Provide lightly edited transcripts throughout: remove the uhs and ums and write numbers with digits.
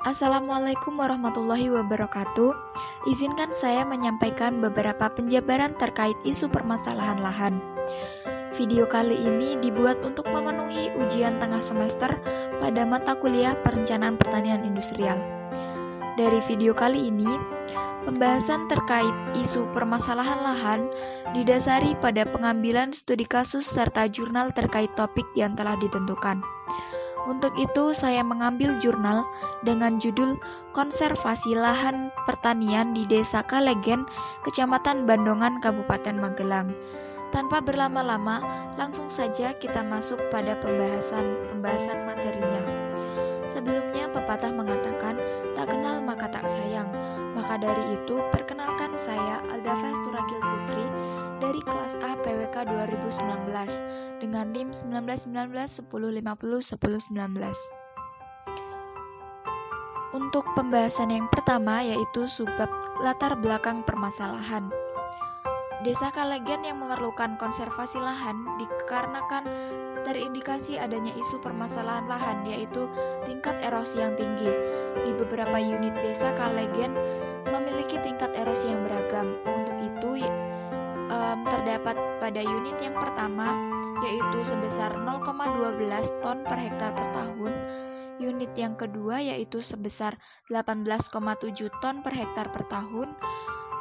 Assalamualaikum warahmatullahi wabarakatuh. Izinkan saya menyampaikan beberapa penjabaran terkait isu permasalahan lahan. Video kali ini dibuat untuk memenuhi ujian tengah semester pada mata kuliah Perencanaan Pertanian Industrial. Dari video kali ini, pembahasan terkait isu permasalahan lahan didasari pada pengambilan studi kasus serta jurnal terkait topik yang telah ditentukan. Untuk itu, saya mengambil jurnal dengan judul Konservasi Lahan Pertanian di Desa Kalegen, Kecamatan Bandongan, Kabupaten Magelang. Tanpa berlama-lama, langsung saja kita masuk pada pembahasan materinya. Sebelumnya, pepatah mengatakan, tak kenal maka tak sayang. Maka dari itu, perkenalkan saya Aldafa Turagil Putri dari kelas A PWK 2019 dengan NIM 191910501019. Untuk pembahasan yang pertama yaitu subbab latar belakang permasalahan. Desa Kalegen yang memerlukan konservasi lahan dikarenakan terindikasi adanya isu permasalahan lahan yaitu tingkat erosi yang tinggi. Di beberapa unit desa Kalegen memiliki tingkat erosi yang beragam. Untuk itu terdapat pada unit yang pertama yaitu sebesar 0,12 ton per hektar per tahun, unit yang kedua yaitu sebesar 18,7 ton per hektar per tahun,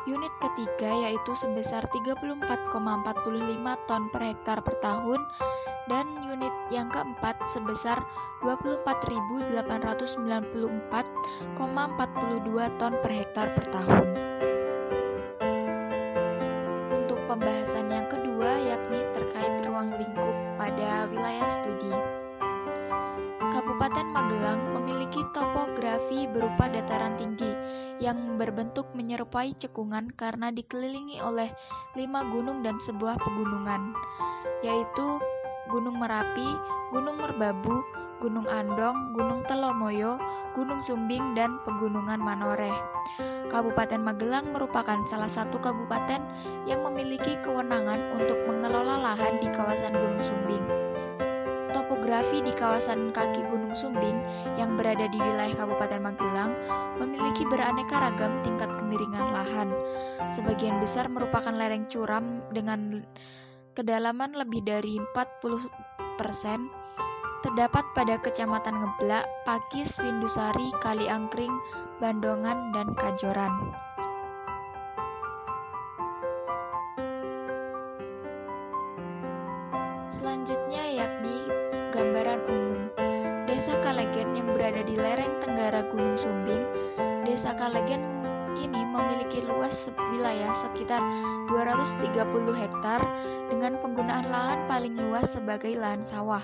unit ketiga yaitu sebesar 34,45 ton per hektar per tahun, dan unit yang keempat sebesar 24.894,42 ton per hektar per tahun. Untuk pembahasan yang kedua yakni terkait ruang lingkup pada wilayah studi. Kabupaten Magelang memiliki topografi berupa dataran tinggi yang berbentuk menyerupai cekungan karena dikelilingi oleh 5 gunung dan sebuah pegunungan, yaitu Gunung Merapi, Gunung Merbabu, Gunung Andong, Gunung Telomoyo, Gunung Sumbing, dan Pegunungan Manoreh. Kabupaten Magelang merupakan salah satu kabupaten yang memiliki kewenangan untuk mengelola lahan di kawasan Gunung Sumbing. Topografi di kawasan kaki Gunung Sumbing yang berada di wilayah Kabupaten Magelang memiliki beraneka ragam tingkat kemiringan lahan. Sebagian besar merupakan lereng curam dengan kedalaman lebih dari 40%, terdapat pada Kecamatan Ngeblak, Pakis, Windusari, Kaliangkring, Bandongan, dan Kajoran. Selanjutnya yakni gambaran umum. Desa Kalegen yang berada di lereng tenggara Gunung Sumbing. Desa Kalegen ini memiliki luas wilayah sekitar 230 hektar dengan penggunaan lahan paling luas sebagai lahan sawah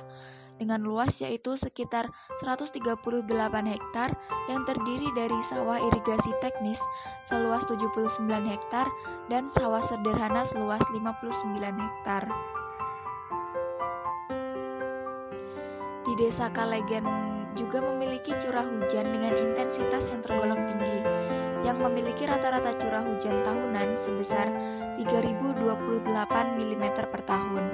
dengan luas yaitu sekitar 138 hektar yang terdiri dari sawah irigasi teknis seluas 79 hektar dan sawah sederhana seluas 59 hektar. Di Desa Kalegen juga memiliki curah hujan dengan intensitas yang tergolong tinggi, yang memiliki rata-rata curah hujan tahunan sebesar 3.028 mm per tahun.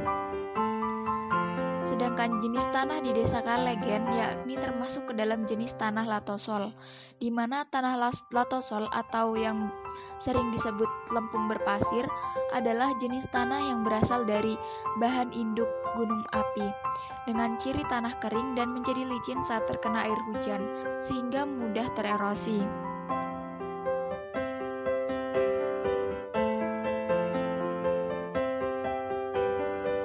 Sedangkan jenis tanah di Desa Kalegen yakni termasuk ke dalam jenis tanah latosol, di mana tanah latosol atau yang sering disebut lempung berpasir adalah jenis tanah yang berasal dari bahan induk gunung api, dengan ciri tanah kering dan menjadi licin saat terkena air hujan, sehingga mudah tererosi.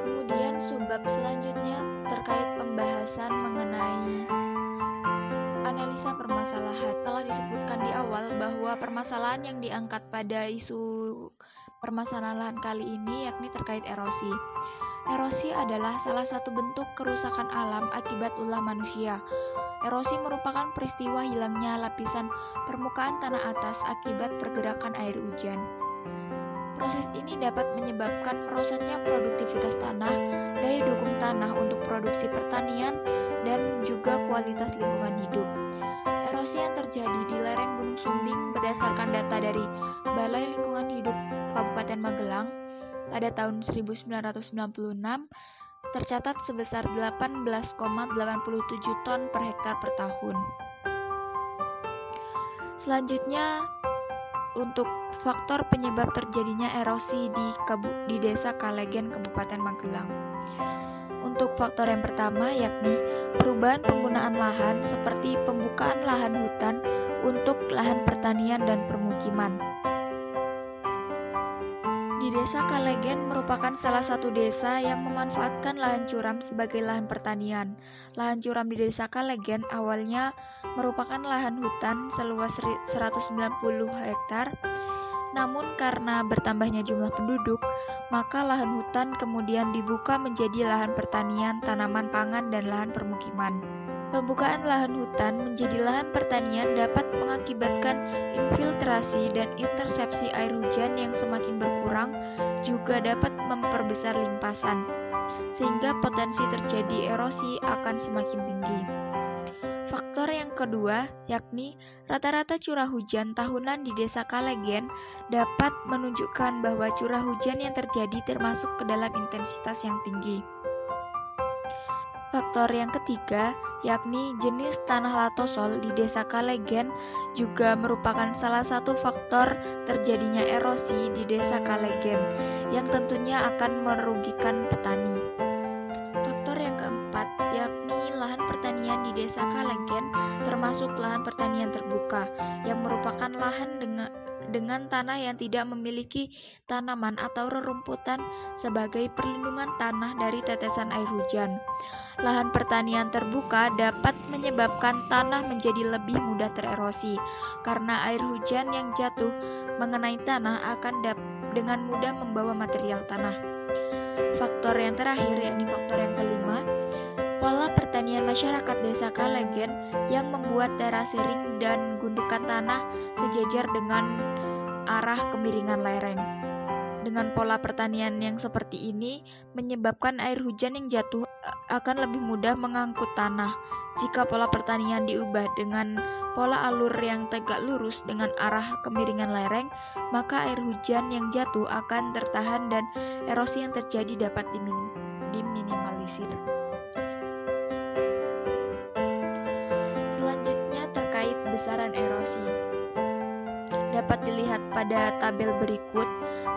Kemudian subbab selanjutnya terkait pembahasan mengenai analisa permasalahan. Telah disebutkan di awal bahwa permasalahan yang diangkat pada isu permasalahan kali ini yakni terkait erosi. Erosi adalah salah satu bentuk kerusakan alam akibat ulah manusia. Erosi merupakan peristiwa hilangnya lapisan permukaan tanah atas akibat pergerakan air hujan. Proses ini dapat menyebabkan merosotnya produktivitas tanah, daya dukung tanah untuk produksi pertanian, dan juga kualitas lingkungan hidup. Erosi yang terjadi di lereng Gunung Sumbing berdasarkan data dari Balai Lingkungan Hidup Kabupaten Magelang pada tahun 1996 tercatat sebesar 18,87 ton per hektar per tahun. Selanjutnya, untuk faktor penyebab terjadinya erosi di Desa Kalegen, Kabupaten Magelang. Untuk faktor yang pertama yakni perubahan penggunaan lahan seperti pembukaan lahan hutan untuk lahan pertanian dan permukiman. Di Desa Kalegen merupakan salah satu desa yang memanfaatkan lahan curam sebagai lahan pertanian. Lahan curam di Desa Kalegen awalnya merupakan lahan hutan seluas 190 hektar. Namun karena bertambahnya jumlah penduduk, maka lahan hutan kemudian dibuka menjadi lahan pertanian, tanaman pangan, dan lahan permukiman. Pembukaan lahan hutan menjadi lahan pertanian dapat mengakibatkan infiltrasi dan intersepsi air hujan yang semakin berkurang, juga dapat memperbesar limpasan, sehingga potensi terjadi erosi akan semakin tinggi. Faktor yang kedua, yakni rata-rata curah hujan tahunan di Desa Kalegen dapat menunjukkan bahwa curah hujan yang terjadi termasuk ke dalam intensitas yang tinggi. Faktor yang ketiga, yakni jenis tanah latosol di Desa Kalegen juga merupakan salah satu faktor terjadinya erosi di Desa Kalegen yang tentunya akan merugikan petani. Faktor yang keempat, yakni lahan pertanian di Desa Kalegen termasuk lahan pertanian terbuka yang merupakan lahan dengan tanah yang tidak memiliki tanaman atau rerumputan sebagai perlindungan tanah dari tetesan air hujan. Lahan pertanian terbuka dapat menyebabkan tanah menjadi lebih mudah tererosi karena air hujan yang jatuh mengenai tanah akan dengan mudah membawa material tanah. Faktor yang terakhir, yakni faktor yang kelima, pola pertanian masyarakat Desa Kalegen yang membuat terase ring dan gundukan tanah sejajar dengan arah kemiringan lereng. Dengan pola pertanian yang seperti ini menyebabkan air hujan yang jatuh akan lebih mudah mengangkut tanah. Jika pola pertanian diubah dengan pola alur yang tegak lurus dengan arah kemiringan lereng, maka air hujan yang jatuh akan tertahan dan erosi yang terjadi dapat diminimalisir. Selanjutnya terkait besaran erosi. Dapat dilihat pada tabel berikut,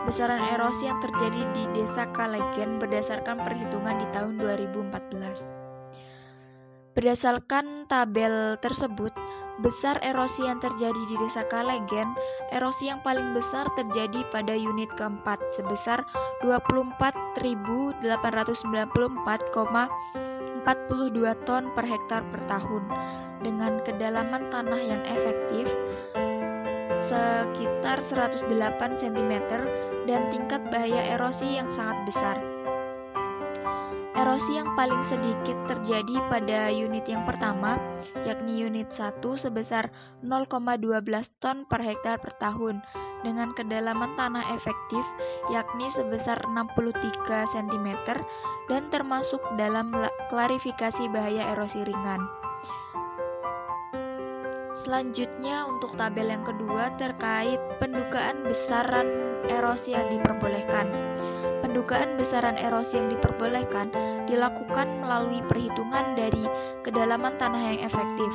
besaran erosi yang terjadi di Desa Kalegen berdasarkan perhitungan di tahun 2014. Berdasarkan tabel tersebut, besar erosi yang terjadi di Desa Kalegen, erosi yang paling besar terjadi pada unit keempat sebesar 24.894,42 ton per hektar per tahun, dengan kedalaman tanah yang efektif sekitar 108 cm dan tingkat bahaya erosi yang sangat besar. Erosi yang paling sedikit terjadi pada unit yang pertama, yakni unit 1 sebesar 0,12 ton per hektar per tahun dengan kedalaman tanah efektif yakni sebesar 63 cm dan termasuk dalam klarifikasi bahaya erosi ringan. Selanjutnya untuk tabel yang kedua terkait pendugaan besaran erosi yang diperbolehkan. Pendugaan besaran erosi yang diperbolehkan dilakukan melalui perhitungan dari kedalaman tanah yang efektif,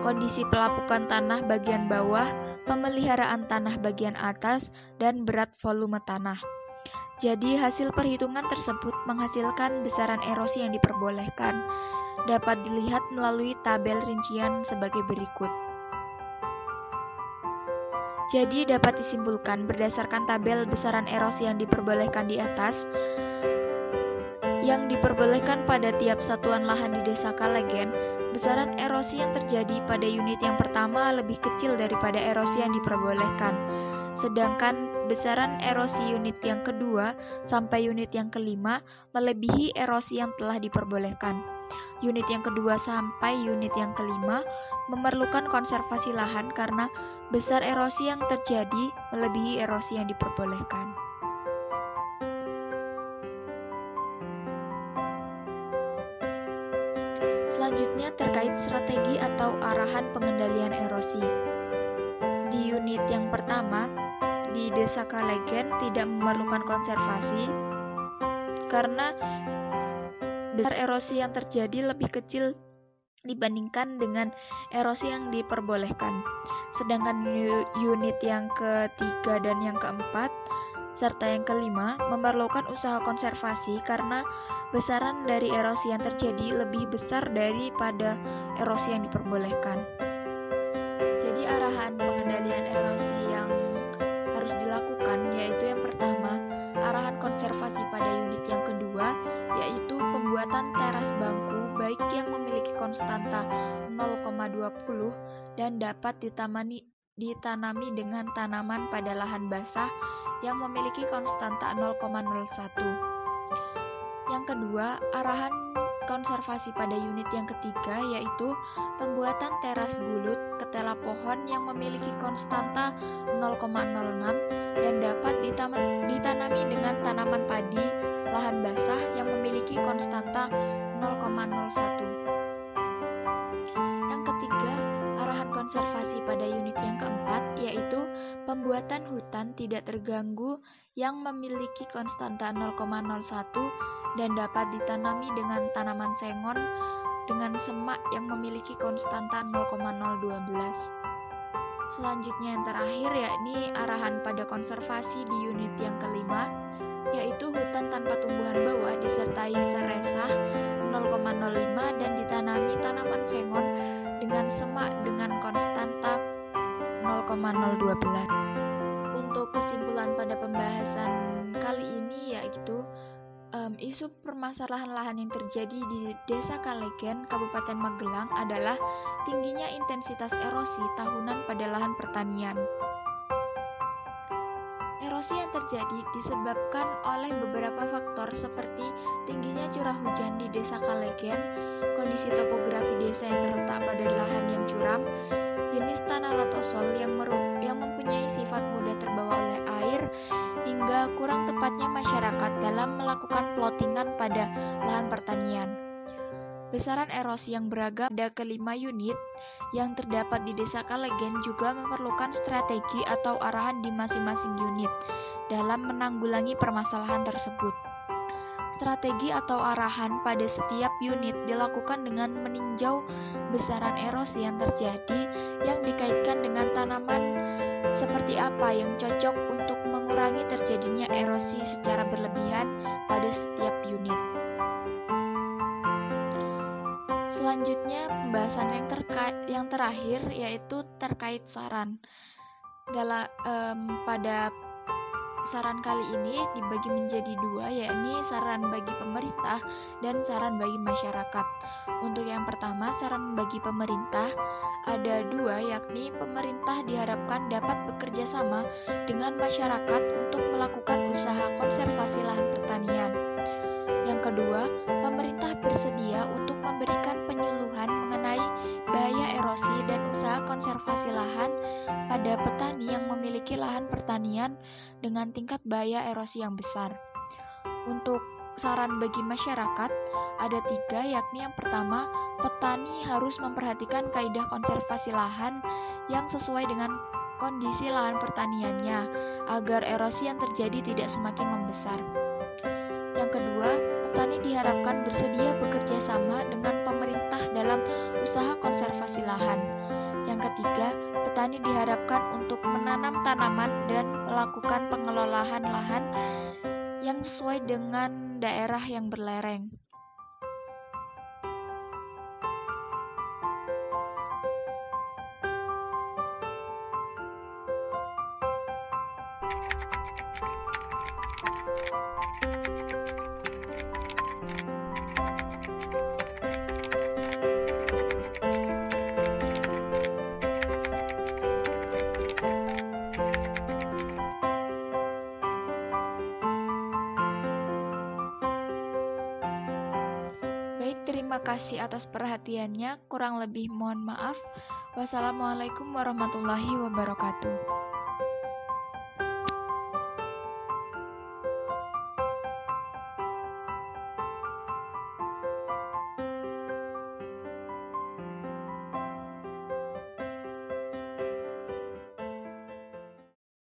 kondisi pelapukan tanah bagian bawah, pemeliharaan tanah bagian atas, dan berat volume tanah. Jadi hasil perhitungan tersebut menghasilkan besaran erosi yang diperbolehkan. Dapat dilihat melalui tabel rincian sebagai berikut. Jadi dapat disimpulkan berdasarkan tabel besaran erosi yang diperbolehkan di atas, yang diperbolehkan pada tiap satuan lahan di Desa Kalegen, besaran erosi yang terjadi pada unit yang pertama lebih kecil daripada erosi yang diperbolehkan. Sedangkan besaran erosi unit yang kedua sampai unit yang kelima melebihi erosi yang telah diperbolehkan. Unit yang kedua sampai unit yang kelima memerlukan konservasi lahan karena besar erosi yang terjadi melebihi erosi yang diperbolehkan. Selanjutnya terkait strategi atau arahan pengendalian erosi. Di unit yang pertama, di Desa Kalegen tidak memerlukan konservasi karena besar erosi yang terjadi lebih kecil dibandingkan dengan erosi yang diperbolehkan. Sedangkan unit yang ketiga dan yang keempat serta yang kelima memerlukan usaha konservasi karena besaran dari erosi yang terjadi lebih besar daripada erosi yang diperbolehkan. Jadi arahan pengendalian erosi yang harus dilakukan yaitu yang pertama, arahan konservasi pada unit yang kedua yaitu pembuatan teras bangku baik yang memiliki konstanta 0,20 dan dapat ditanami dengan tanaman pada lahan basah yang memiliki konstanta 0,01. Yang kedua, arahan konservasi pada unit yang ketiga yaitu pembuatan teras gulut ketela pohon yang memiliki konstanta 0,06 dan dapat ditanami dengan tanaman padi lahan basah yang memiliki konstanta 0,01. Yang ketiga, arahan konservasi pada unit yang keempat yaitu pembuatan hutan tidak terganggu yang memiliki konstanta 0,01 dan dapat ditanami dengan tanaman sengon dengan semak yang memiliki konstanta 0,012. Selanjutnya yang terakhir yakni arahan pada konservasi di unit yang kelima yaitu hutan tanpa tumbuhan bawah disertai seresah 0,05 dan ditanami tanaman sengon dengan semak dengan konstanta 0,012. Untuk kesimpulan pada pembahasan kali ini yaitu isu permasalahan lahan yang terjadi di Desa Kalegen, Kabupaten Magelang adalah tingginya intensitas erosi tahunan pada lahan pertanian. Erosi yang terjadi disebabkan oleh beberapa faktor seperti tingginya curah hujan di Desa Kalegen, kondisi topografi desa yang terletak pada lahan yang curam, jenis tanah latosol yang mempunyai sifat mudah terbawa oleh air, hingga kurang tepatnya masyarakat dalam melakukan plottingan pada lahan pertanian. Besaran erosi yang beragam pada kelima unit yang terdapat di Desa Kalegen juga memerlukan strategi atau arahan di masing-masing unit dalam menanggulangi permasalahan tersebut. Strategi atau arahan pada setiap unit dilakukan dengan meninjau besaran erosi yang terjadi yang dikaitkan dengan tanaman seperti apa yang cocok untuk mengurangi terjadinya erosi secara berlebihan pada setiap unit. Selanjutnya pembahasan yang terakhir yaitu terkait saran. Pada saran kali ini dibagi menjadi dua, yakni saran bagi pemerintah dan saran bagi masyarakat. Untuk yang pertama, saran bagi pemerintah ada dua, yakni pemerintah diharapkan dapat bekerja sama dengan masyarakat untuk melakukan usaha konservasi lahan pertanian. Yang kedua, pemerintah bersedia untuk memberikan penyuluhan mengenai bahaya erosi dan usaha konservasi lahan pada petani yang memiliki lahan pertanian dengan tingkat bahaya erosi yang besar. Untuk saran bagi masyarakat ada tiga, yakni yang pertama, petani harus memperhatikan kaidah konservasi lahan yang sesuai dengan kondisi lahan pertaniannya agar erosi yang terjadi tidak semakin membesar. Yang kedua, petani diharapkan bersedia bekerja sama dengan pemerintah dalam usaha konservasi lahan. Yang ketiga, petani diharapkan untuk menanam tanaman dan melakukan pengelolaan lahan yang sesuai dengan daerah yang berlereng. Terima kasih atas perhatiannya. Kurang lebih mohon maaf. Wassalamualaikum warahmatullahi wabarakatuh.